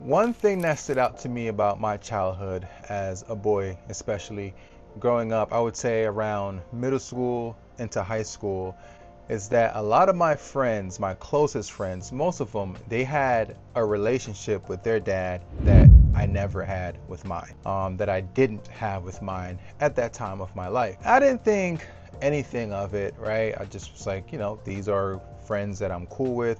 One thing that stood out to me about my childhood as a boy, especially growing up, I would say around middle school into high school, is that a lot of my friends, my closest friends, most of them, they had a relationship with their dad that I never had with mine, that I didn't have with mine at that time of my life. I didn't think anything of it, right? I just was like, these are friends that I'm cool with.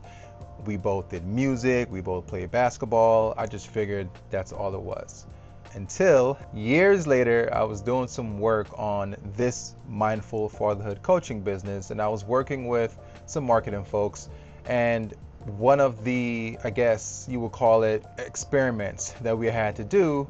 We both did music, we both played basketball. I just figured that's all it was. Until years later, I was doing some work on this mindful fatherhood coaching business, and I was working with some marketing folks. And one of the, I guess you would call it, experiments that we had to do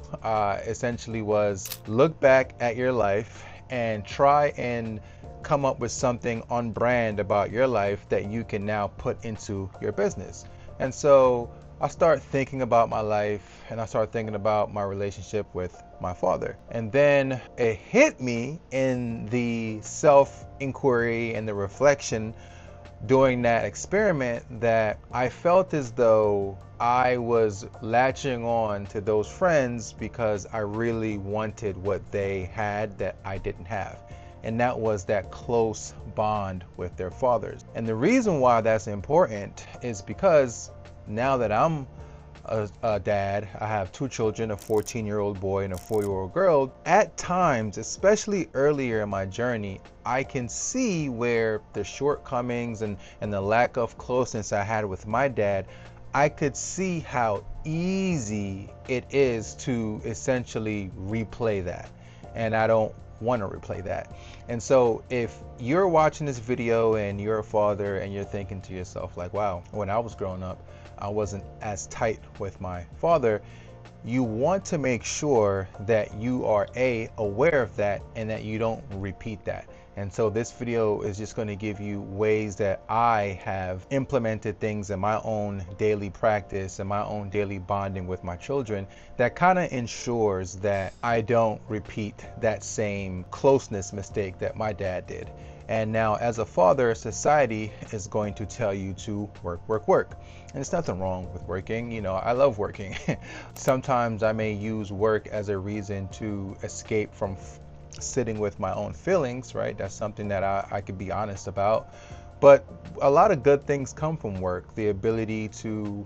essentially was look back at your life and try and come up with something on brand about your life that you can now put into your business. And so I start thinking about my life and I start thinking about my relationship with my father. And then it hit me in the self inquiry and the reflection doing that experiment that I felt as though I was latching on to those friends because I really wanted what they had that I didn't have. And that was that close bond with their fathers. And the reason why that's important is because now that I'm a dad, I have two children, a 14-year-old boy and a 4-year-old girl. At times, especially earlier in my journey, I can see where the shortcomings and the lack of closeness I had with my dad, I could see how easy it is to essentially replay that. And I don't want to replay that. And so if you're watching this video and you're a father and you're thinking to yourself like, wow, when I was growing up, I wasn't as tight with my father, you want to make sure that you are aware of that and that you don't repeat that. And so this video is just going to give you ways that I have implemented things in my own daily practice and my own daily bonding with my children that kind of ensures that I don't repeat that same closeness mistake that my dad did. And now as a father, society is going to tell you to work, work, work. And there's nothing wrong with working. I love working. Sometimes I may use work as a reason to escape from sitting with my own feelings, right? That's something that I could be honest about. But a lot of good things come from work. The ability to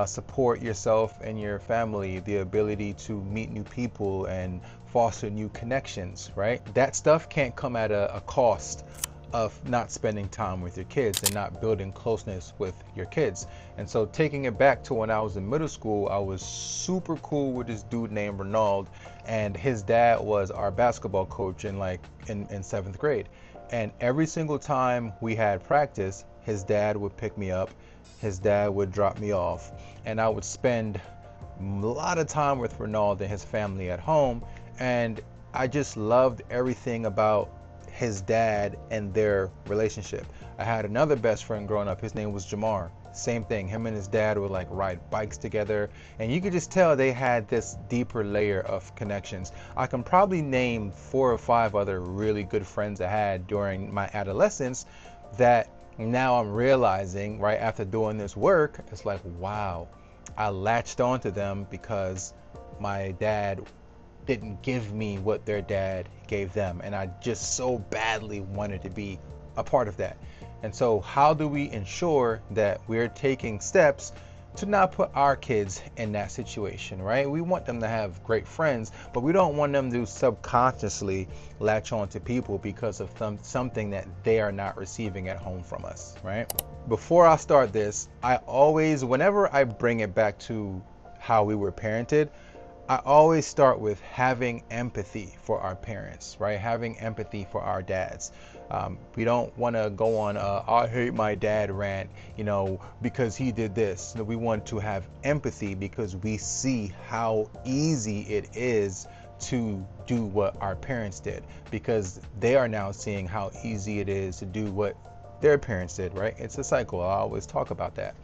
support yourself and your family, the ability to meet new people and foster new connections, right? That stuff can't come at a cost of not spending time with your kids and not building closeness with your kids. And so taking it back to when I was in middle school, I was super cool with this dude named Ronald, and his dad was our basketball coach in 7th grade. And every single time we had practice, his dad would pick me up, his dad would drop me off, and I would spend a lot of time with Ronald and his family at home. And I just loved everything about his dad and their relationship. I had another best friend growing up. His name was Jamar. Same thing. Him and his dad would ride bikes together, and you could just tell they had this deeper layer of connections. I can probably name 4 or 5 other really good friends I had during my adolescence that now I'm realizing right after doing this work, it's like, wow, I latched onto them because my dad didn't give me what their dad gave them, and I just so badly wanted to be a part of that. And so how do we ensure that we're taking steps to not put our kids in that situation, right? We want them to have great friends, but we don't want them to subconsciously latch on to people because of something that they are not receiving at home from us, right? Before I start this, I always, whenever I bring it back to how we were parented, I always start with having empathy for our parents, right? Having empathy for our dads. We don't want to go on I hate my dad rant, because he did this. No, we want to have empathy because we see how easy it is to do what our parents did, because they are now seeing how easy it is to do what their parents did, right? It's a cycle. I always talk about that.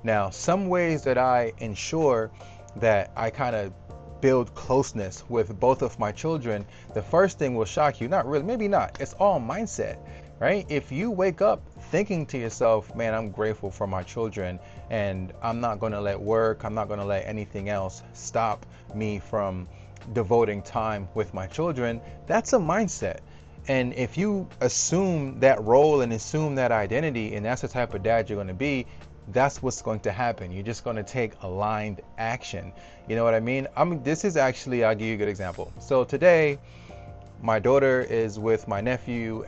Now, some ways that I ensure that I kind of build closeness with both of my children, the first thing will shock you. Not really, maybe not. It's all mindset. right? If you wake up thinking to yourself, man, I'm grateful for my children and I'm not going to let work, I'm not going to let anything else stop me from devoting time with my children, that's a mindset. And if you assume that role and assume that identity, and that's the type of dad you're going to be, that's what's going to happen. You're just going to take aligned action. You know what I mean? This is actually, I'll give you a good example. So today, my daughter is with my nephew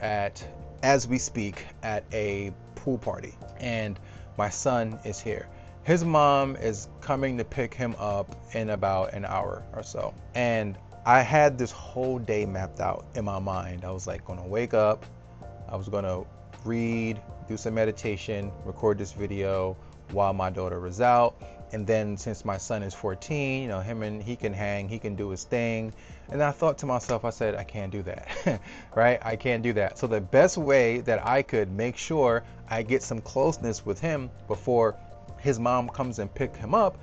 as we speak, at a pool party, and my son is here. His mom is coming to pick him up in about an hour or so. And I had this whole day mapped out in my mind. I was like, gonna wake up, I was gonna read, do some meditation, record this video while my daughter was out. And then since my son is 14, he can hang, he can do his thing. And I thought to myself, I said, I can't do that, right? I can't do that. So the best way that I could make sure I get some closeness with him before his mom comes and pick him up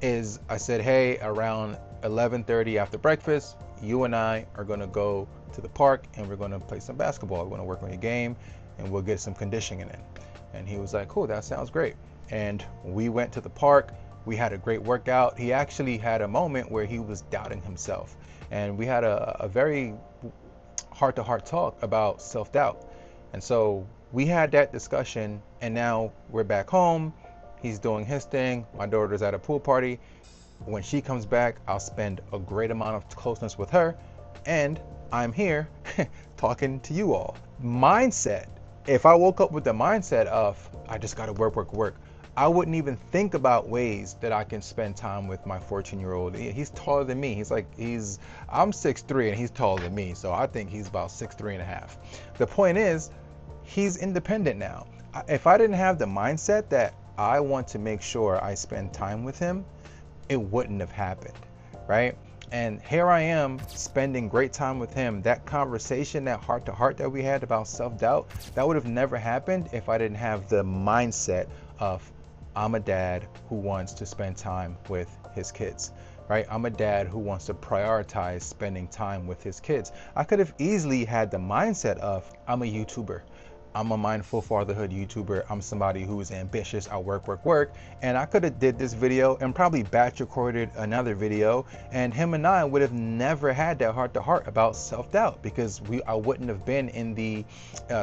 is I said, hey, around 11:30 after breakfast, you and I are gonna go to the park and we're gonna play some basketball. We're gonna work on your game and we'll get some conditioning in. And he was like, cool, that sounds great. And we went to the park. We had a great workout. He actually had a moment where he was doubting himself. And we had a very heart-to-heart talk about self-doubt. And so we had that discussion, and now we're back home. He's doing his thing. My daughter's at a pool party. When she comes back, I'll spend a great amount of closeness with her. And I'm here talking to you all. Mindset. If I woke up with the mindset of, I just got to work, I wouldn't even think about ways that I can spend time with my 14-year-old. He's taller than me. I'm 6'3" and he's taller than me. So I think he's about 6'3 and a half. The point is, he's independent now. If I didn't have the mindset that I want to make sure I spend time with him, it wouldn't have happened, right? And here I am spending great time with him. That conversation, that heart to heart that we had about self-doubt, that would have never happened if I didn't have the mindset of, I'm a dad who wants to spend time with his kids, right? I'm a dad who wants to prioritize spending time with his kids. I could have easily had the mindset of, I'm a YouTuber. I'm a mindful fatherhood YouTuber. I'm somebody who is ambitious. I work. And I could have did this video and probably batch recorded another video, and him and I would have never had that heart to heart about self-doubt, because I wouldn't have been in the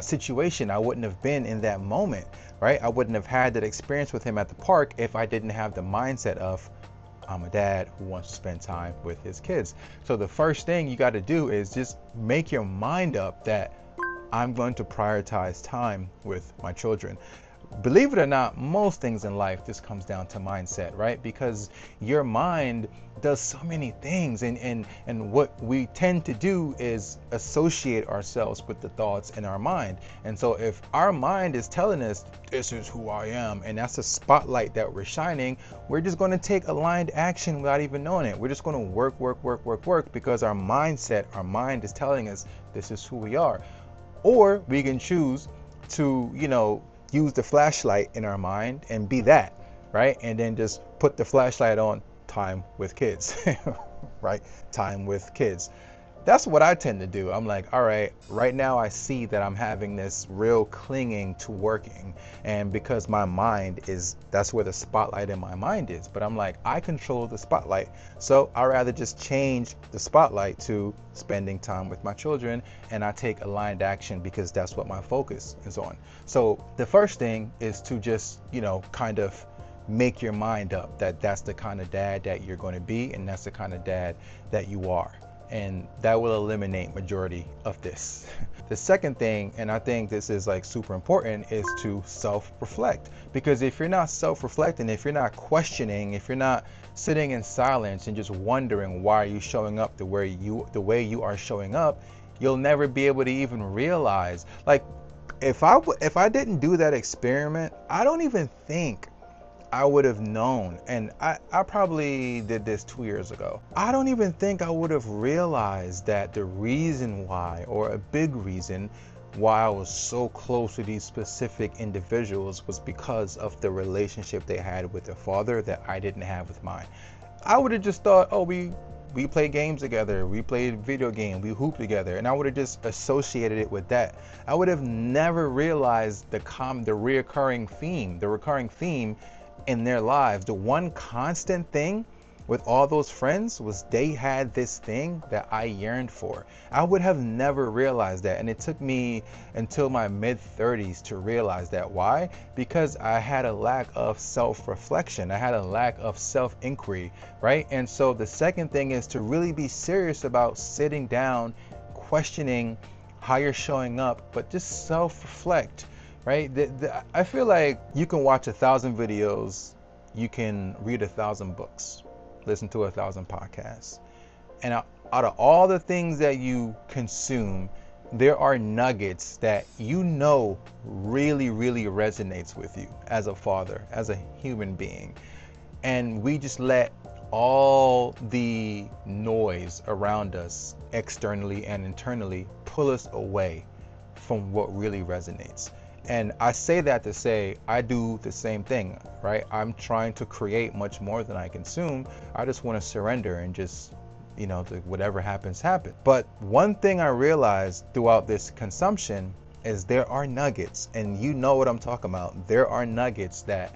situation. I wouldn't have been in that moment, right? I wouldn't have had that experience with him at the park if I didn't have the mindset of, I'm a dad who wants to spend time with his kids. So the first thing you got to do is just make your mind up that I'm going to prioritize time with my children. Believe it or not, most things in life just comes down to mindset, right? Because your mind does so many things, and what we tend to do is associate ourselves with the thoughts in our mind. And so if our mind is telling us, this is who I am, and that's a spotlight that we're shining, we're just going to take aligned action without even knowing it. We're just going to work because our mind is telling us this is who we are. Or we can choose to, use the flashlight in our mind and be that, right? And then just put the flashlight on time with kids, right? Time with kids. That's what I tend to do. I'm like, all right, right now I see that I'm having this real clinging to working. And because my mind that's where the spotlight in my mind is. But I'm like, I control the spotlight. So I'd rather just change the spotlight to spending time with my children. And I take aligned action because that's what my focus is on. So the first thing is to just, kind of make your mind up that that's the kind of dad that you're going to be. And that's the kind of dad that you are. And that will eliminate majority of this. The second thing, and I think this is like super important, is to self-reflect. Because if you're not self-reflecting, if you're not questioning, if you're not sitting in silence and just wondering why are you showing up the way you are showing up, you'll never be able to even realize. Like, if I didn't do that experiment, I don't even think I would have known. And I probably did this 2 years ago. I don't even think I would have realized that the reason why, or a big reason why I was so close to these specific individuals, was because of the relationship they had with their father that I didn't have with mine. I would have just thought, oh, we we played games together, we played video game, we hooped together, and I would have just associated it with that. I would have never realized the recurring theme in their lives. The one constant thing with all those friends was they had this thing that I yearned for. I would have never realized that, and it took me until my mid-30s to realize that. Why? Because I had a lack of self-reflection. I had a lack of self-inquiry, right? And so the second thing is to really be serious about sitting down, questioning how you're showing up, but just self-reflect, right? I feel like you can watch 1,000 videos, you can read 1,000 books, listen to 1,000 podcasts, and out of all the things that you consume, there are nuggets that really resonates with you as a father, as a human being, and we just let all the noise around us, externally and internally, pull us away from what really resonates. And I say that to say I do the same thing, right? I'm trying to create much more than I consume. I just want to surrender and just, whatever happens, happen. But one thing I realized throughout this consumption is there are nuggets, and you know what I'm talking about. There are nuggets that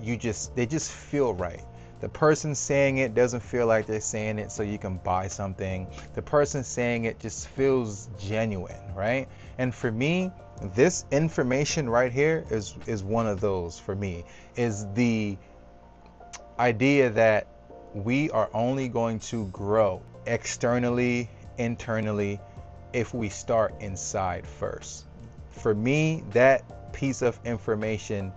they just feel right. The person saying it doesn't feel like they're saying it so you can buy something. The person saying it just feels genuine, right? And for me, this information right here is one of those. For me, is the idea that we are only going to grow externally, internally, if we start inside first. For me, that piece of information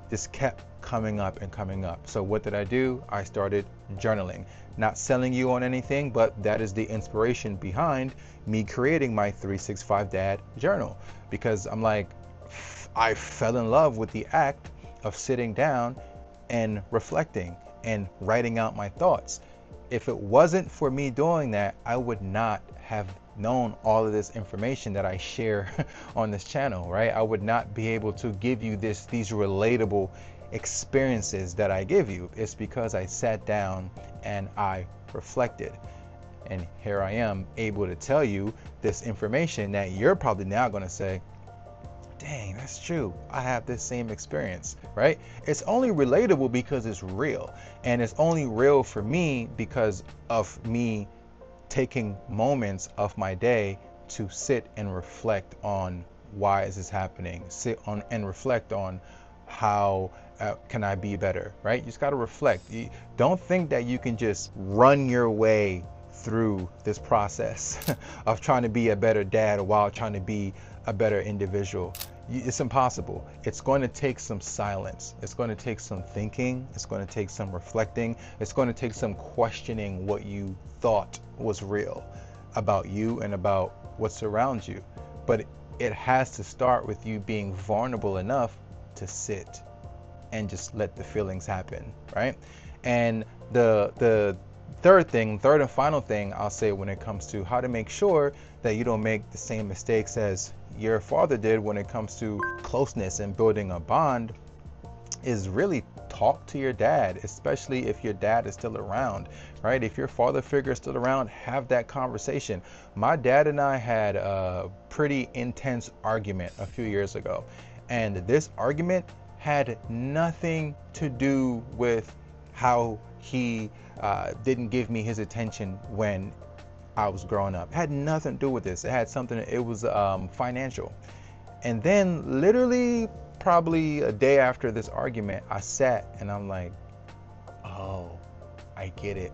just kept coming up and coming up. So what did I do? I started journaling. Not selling you on anything, but that is the inspiration behind me creating my 365 Dad journal, because I'm like, I fell in love with the act of sitting down and reflecting and writing out my thoughts. If it wasn't for me doing that, I would not have known all of this information that I share on this channel, right? I would not be able to give you these relatable experiences that I give you. It's because I sat down and I reflected. And here I am able to tell you this information that you're probably now going to say, dang, that's true. I have this same experience, right? It's only relatable because it's real. And it's only real for me because of me taking moments of my day to sit and reflect on why is this happening, sit on and reflect on how can I be better, right? You just got to reflect. You don't think that you can just run your way through this process of trying to be a better dad while trying to be a better individual. It's impossible. It's going to take some silence. It's going to take some thinking. It's going to take some reflecting. It's going to take some questioning what you thought was real about you and about what's around you. But it has to start with you being vulnerable enough to sit and just let the feelings happen, right? And the third and final thing I'll say when it comes to how to make sure that you don't make the same mistakes as your father did when it comes to closeness and building a bond is really talk to your dad, especially if your dad is still around, right? If your father figure is still around, have that conversation. My dad and I had a pretty intense argument a few years ago, and this argument had nothing to do with how he didn't give me his attention when I was growing up. It had nothing to do with this. It had something, it was financial. And then literally probably a day after this argument, I sat and I'm like, oh, I get it.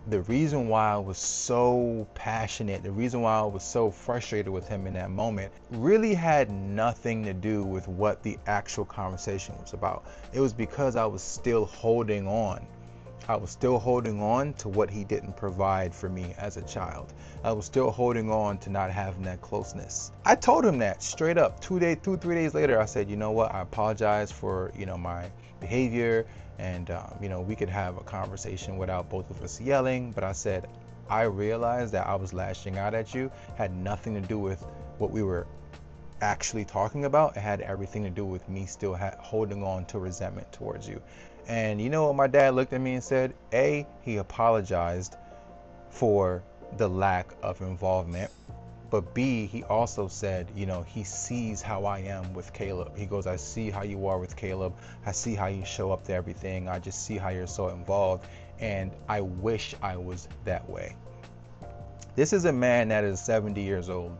The reason why I was so passionate, the reason why I was so frustrated with him in that moment really had nothing to do with what the actual conversation was about. It was because I was still holding on. I was still holding on to what he didn't provide for me as a child. I was still holding on to not having that closeness. I told him that straight up. 3 days later, I said, you know what? I apologize for, my behavior, and we could have a conversation without both of us yelling. But I said, I realized that I was lashing out at you had nothing to do with what we were actually talking about. It had everything to do with me still holding on to resentment towards you. And you know what my dad looked at me and said? A, he apologized, for the lack of involvement. But B, he also said, he sees how I am with Caleb. He goes, I see how you are with Caleb. I see how you show up to everything. I just see how you're so involved. And I wish I was that way. This is a man that is 70 years old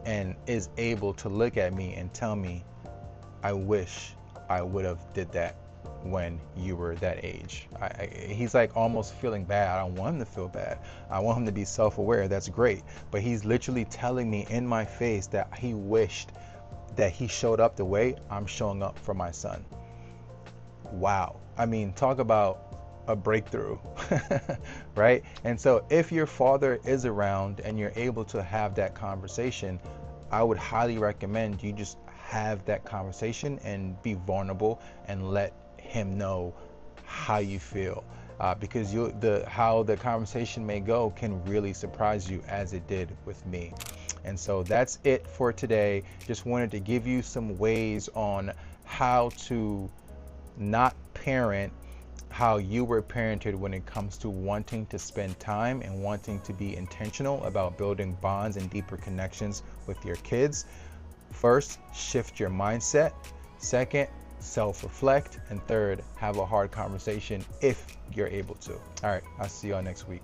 and is able to look at me and tell me, I wish I would have did that when you were that age. He's like almost feeling bad. I don't want him to feel bad. I want him to be self-aware. That's great. But he's literally telling me in my face that he wished that he showed up the way I'm showing up for my son. Wow. I mean, talk about a breakthrough, right? And so if your father is around and you're able to have that conversation, I would highly recommend you just have that conversation and be vulnerable and let him know how you feel, because how the conversation may go can really surprise you, as it did with me. And so that's it for today. Just wanted to give you some ways on how to not parent how you were parented when it comes to wanting to spend time and wanting to be intentional about building bonds and deeper connections with your kids. First, shift your mindset. Second, self-reflect. And third, have a hard conversation if you're able to. All right, I'll see y'all next week.